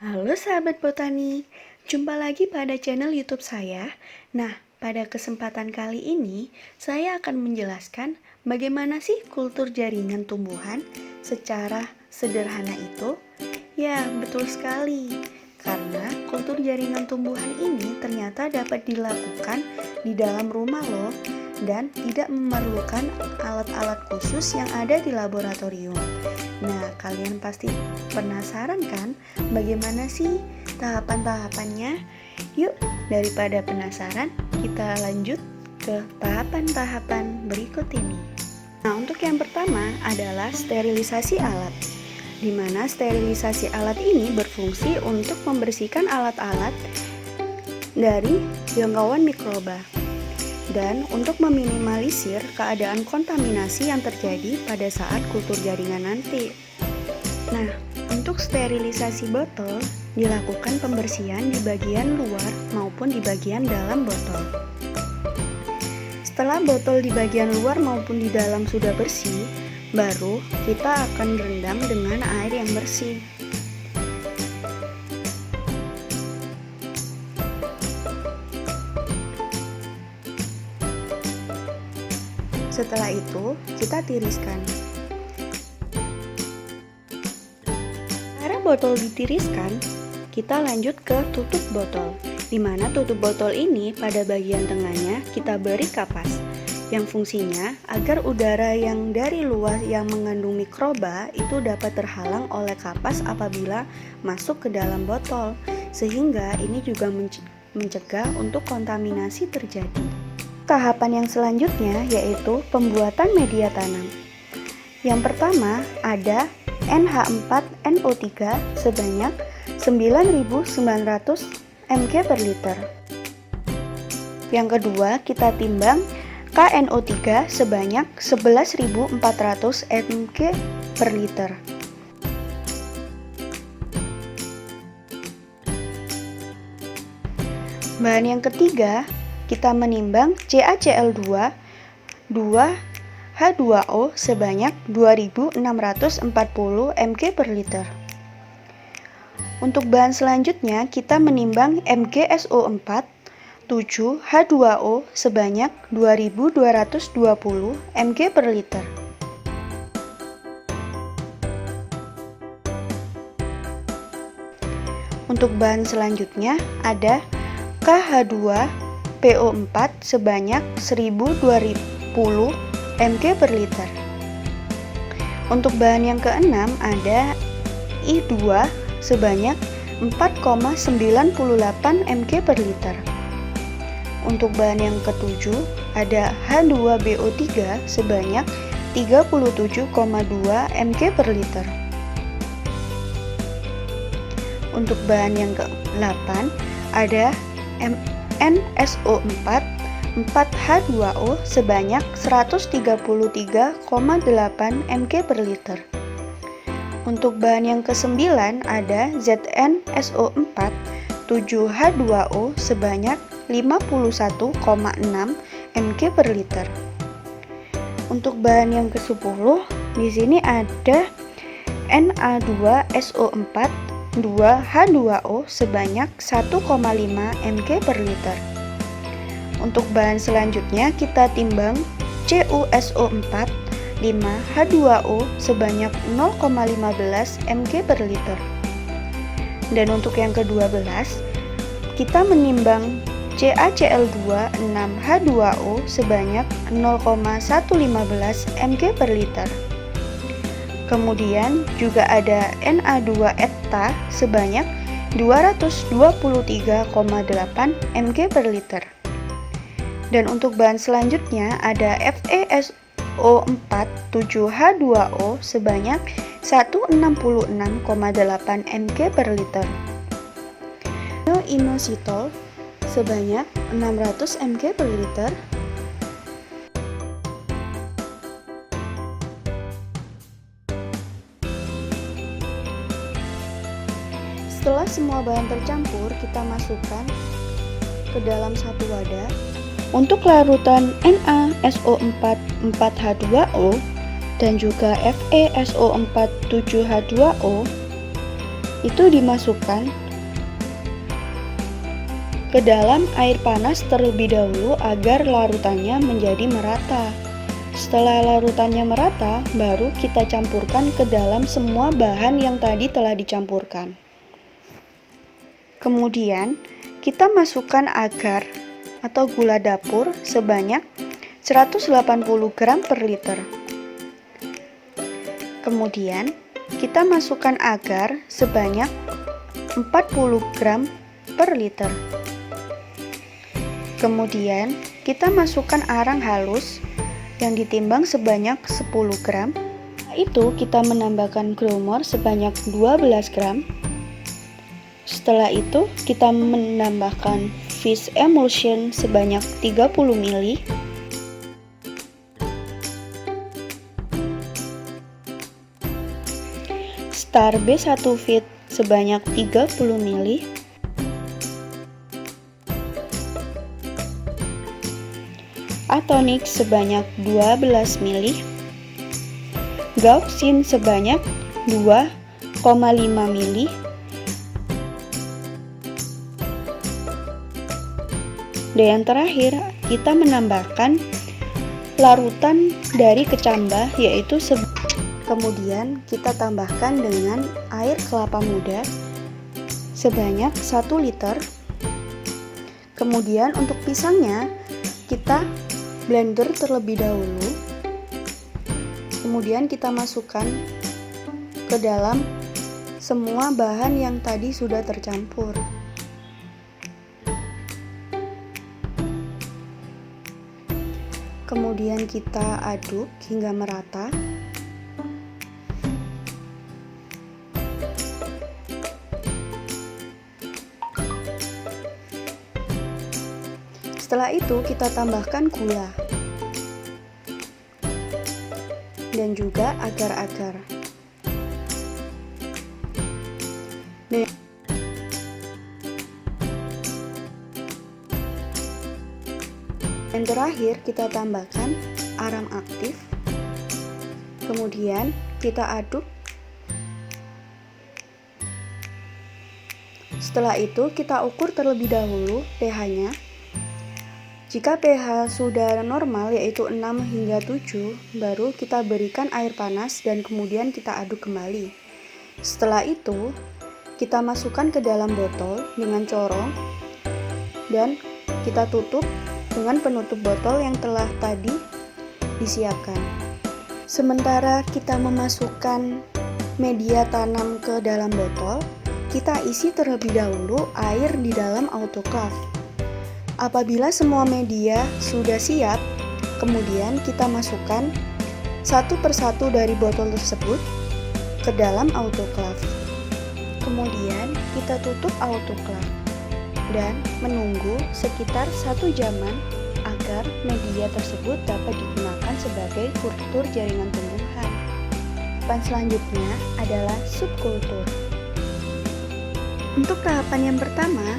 Halo sahabat botani, jumpa lagi pada channel YouTube saya. Nah, pada kesempatan kali ini saya akan menjelaskan bagaimana sih kultur jaringan tumbuhan secara sederhana itu. Ya, betul sekali. Karena kultur jaringan tumbuhan ini ternyata dapat dilakukan di dalam rumah loh dan tidak memerlukan alat-alat khusus yang ada di laboratorium. Nah, kalian pasti penasaran kan bagaimana sih tahapan-tahapannya? Yuk, daripada penasaran, kita lanjut ke tahapan-tahapan berikut ini. Nah, untuk yang pertama adalah sterilisasi alat, di mana sterilisasi alat ini berfungsi untuk membersihkan alat-alat dari jangkauan mikroba dan untuk meminimalisir keadaan kontaminasi yang terjadi pada saat kultur jaringan nanti. Nah, untuk sterilisasi botol dilakukan pembersihan di bagian luar maupun di bagian dalam botol. Setelah botol di bagian luar maupun di dalam sudah bersih, baru kita akan rendam dengan air yang bersih. Setelah itu, kita tiriskan. Cara botol ditiriskan, kita lanjut ke tutup botol, di mana tutup botol ini pada bagian tengahnya kita beri kapas, yang fungsinya agar udara yang dari luar yang mengandung mikroba itu dapat terhalang oleh kapas apabila masuk ke dalam botol, sehingga ini juga mencegah untuk kontaminasi terjadi. Tahapan yang selanjutnya yaitu pembuatan media tanam. Yang pertama ada NH4NO3 sebanyak 9.900 mg per liter. Yang kedua kita timbang KNO3 sebanyak 11.400 mg per liter. Bahan yang ketiga, kita menimbang CaCl2 2H2O sebanyak 2.640 mg per liter. Untuk bahan selanjutnya kita menimbang MgSO4 7H2O sebanyak 2.220 mg per liter. Untuk bahan selanjutnya ada KH2PO4 sebanyak 1020 mg per liter. Untuk bahan yang keenam ada I2 sebanyak 4,98 mg per liter. Untuk bahan yang ketujuh ada H2BO3 sebanyak 37,2 mg per liter. Untuk bahan yang ke-8 ada NSO4 4H2O sebanyak 133,8 mg per liter. Untuk bahan yang ke-9 ada ZnSO4 7H2O sebanyak 51,6 mg per liter. Untuk bahan yang ke-10 di sini ada Na2SO4 2H2O sebanyak 1,5 mg per liter. Untuk bahan selanjutnya kita timbang CuSO4 5H2O sebanyak 0,15 mg per liter. Dan untuk yang ke-12 kita menimbang CaCl2 6H2O sebanyak 0,115 mg per liter. Kemudian juga ada Na2-eta sebanyak 223,8 mg per liter. Dan untuk bahan selanjutnya ada FeSO4 7H2O sebanyak 166,8 mg per liter. Inositol sebanyak 600 mg per liter. Setelah semua bahan tercampur, kita masukkan ke dalam satu wadah. Untuk larutan NaSO4 4H2O dan juga FeSO4 7H2O, itu dimasukkan ke dalam air panas terlebih dahulu agar larutannya menjadi merata. Setelah larutannya merata, baru kita campurkan ke dalam semua bahan yang tadi telah dicampurkan. Kemudian, kita masukkan agar atau gula dapur sebanyak 180 gram per liter. Kemudian, kita masukkan agar sebanyak 40 gram per liter. Kemudian, kita masukkan arang halus yang ditimbang sebanyak 10 gram. Itu kita menambahkan glowmore sebanyak 12 gram. Setelah itu, kita menambahkan fish emulsion sebanyak 30 ml. Star B1 Fit sebanyak 30 ml. Atonix sebanyak 12 ml, Gauxin sebanyak 2,5 ml, dan yang terakhir kita menambahkan larutan dari kecambah yaitu kemudian kita tambahkan dengan air kelapa muda sebanyak 1 liter. Kemudian untuk pisangnya kita blender terlebih dahulu, kemudian kita masukkan ke dalam semua bahan yang tadi sudah tercampur. Kemudian kita aduk hingga merata. Setelah itu kita tambahkan gula dan juga agar-agar. Dan terakhir kita tambahkan arang aktif. Kemudian kita aduk. Setelah itu kita ukur terlebih dahulu pH-nya. Jika pH sudah normal yaitu 6 hingga 7, baru kita berikan air panas dan kemudian kita aduk kembali. Setelah itu, kita masukkan ke dalam botol dengan corong dan kita tutup dengan penutup botol yang telah tadi disiapkan. Sementara kita memasukkan media tanam ke dalam botol, kita isi terlebih dahulu air di dalam autoclave. Apabila semua media sudah siap, kemudian kita masukkan satu persatu dari botol tersebut ke dalam autoclave. Kemudian kita tutup autoclave dan menunggu sekitar 1 jaman agar media tersebut dapat digunakan sebagai kultur jaringan tumbuhan. Tahapan selanjutnya adalah subkultur. Untuk tahapan yang pertama,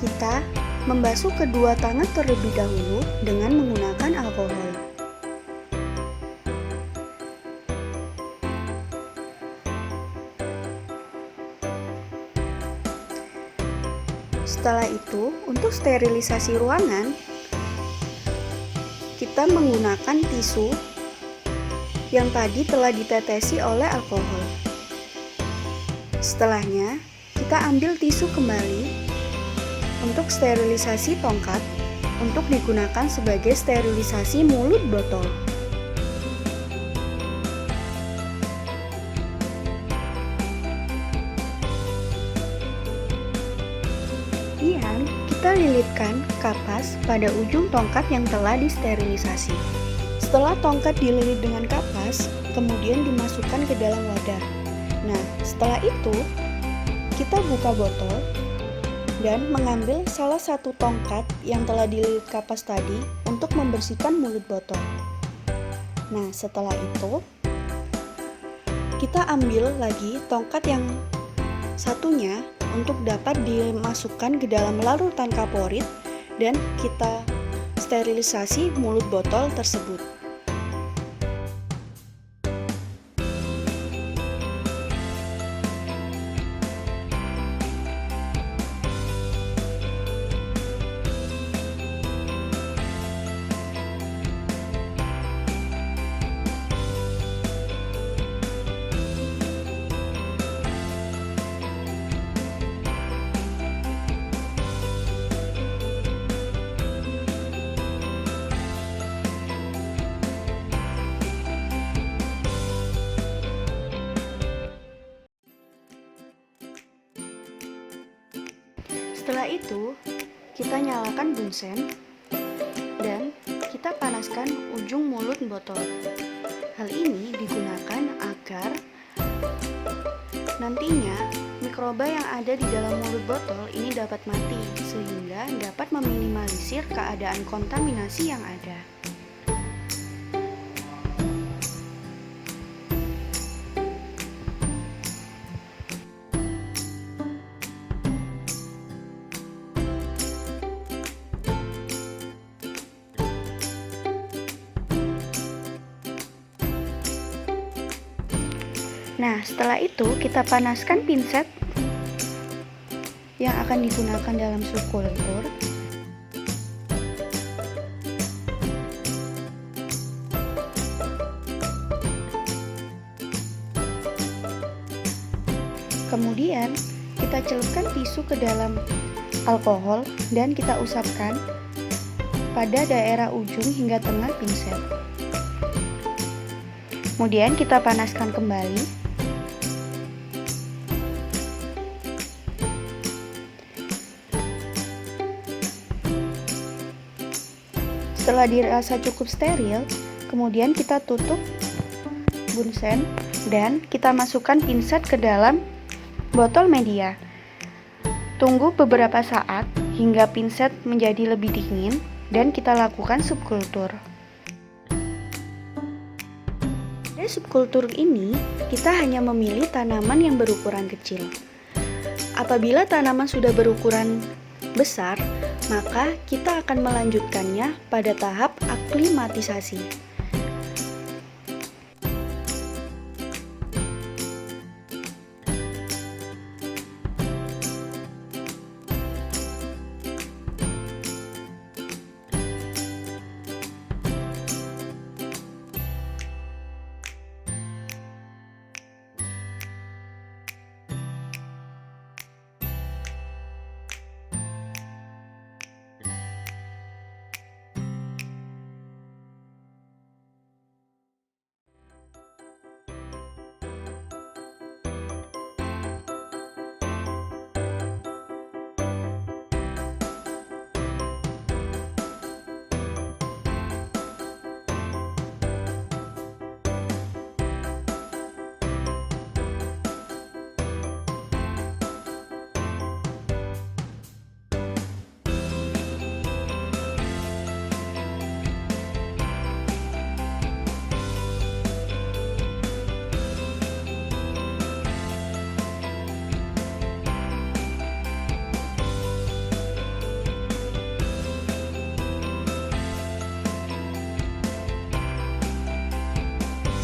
kita membasuh kedua tangan terlebih dahulu dengan menggunakan alkohol. Setelah itu, untuk sterilisasi ruangan, kita menggunakan tisu yang tadi telah ditetesi oleh alkohol. Setelahnya, kita ambil tisu kembali untuk sterilisasi tongkat untuk digunakan sebagai sterilisasi mulut botol. Kemudian, kita lilitkan kapas pada ujung tongkat yang telah disterilisasi. Setelah tongkat dililit dengan kapas, kemudian dimasukkan ke dalam wadah. Nah, setelah itu, kita buka botol dan mengambil salah satu tongkat yang telah dililit kapas tadi untuk membersihkan mulut botol. Nah, setelah itu kita ambil lagi tongkat yang satunya untuk dapat dimasukkan ke dalam larutan kaporit dan kita sterilisasi mulut botol tersebut. itu, kita nyalakan bunsen dan kita panaskan ujung mulut botol. Hal ini digunakan agar nantinya mikroba yang ada di dalam mulut botol ini dapat mati, sehingga dapat meminimalisir keadaan kontaminasi yang ada. Nah, setelah itu kita panaskan pinset yang akan digunakan dalam subkultur. Kemudian kita celupkan tisu ke dalam alkohol dan kita usapkan pada daerah ujung hingga tengah pinset. Kemudian kita panaskan kembali. Setelah dirasa cukup steril, kemudian kita tutup bunsen dan kita masukkan pinset ke dalam botol media. Tunggu beberapa saat hingga pinset menjadi lebih dingin dan kita lakukan subkultur. Pada subkultur ini, kita hanya memilih tanaman yang berukuran kecil. Apabila tanaman sudah berukuran besar, maka kita akan melanjutkannya pada tahap aklimatisasi.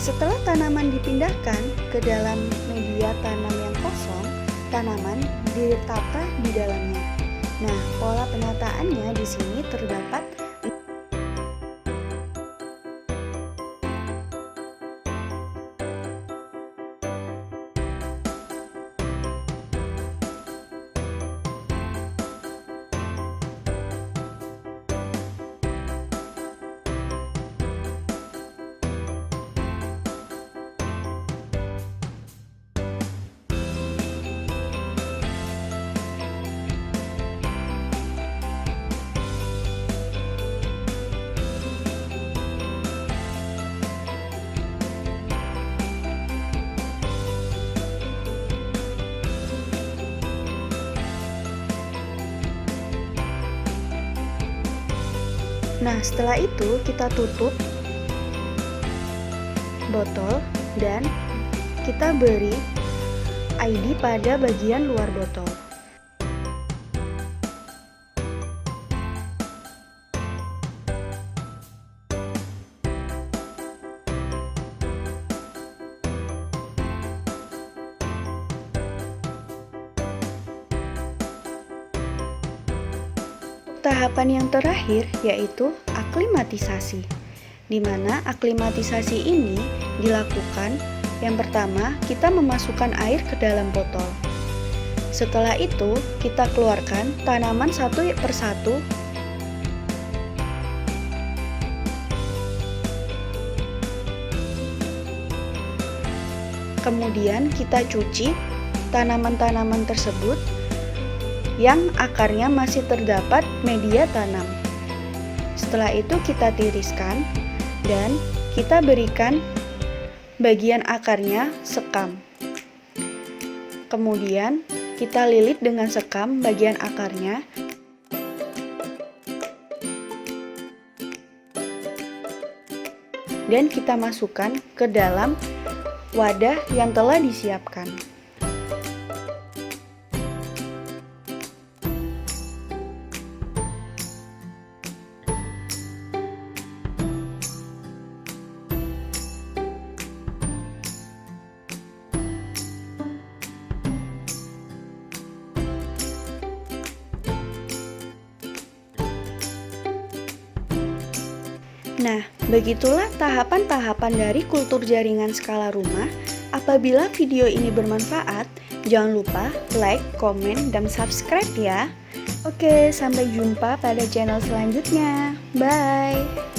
Setelah tanaman dipindahkan ke dalam media tanam yang kosong, tanaman ditata di dalamnya. Nah, pola penataannya di sini terdapat Nah, setelah itu kita tutup botol dan kita beri ID pada bagian luar botol. Tahapan yang terakhir yaitu aklimatisasi, di mana aklimatisasi ini dilakukan yang pertama kita memasukkan air ke dalam botol. Setelah itu kita keluarkan tanaman satu persatu. Kemudian kita cuci tanaman-tanaman tersebut yang akarnya masih terdapat media tanam. Setelah itu kita tiriskan dan kita berikan bagian akarnya sekam. Kemudian kita lilit dengan sekam bagian akarnya. Dan kita masukkan ke dalam wadah yang telah disiapkan. Nah, begitulah tahapan-tahapan dari kultur jaringan skala rumah. Apabila video ini bermanfaat, jangan lupa like, komen, dan subscribe ya. Oke, sampai jumpa pada channel selanjutnya. Bye!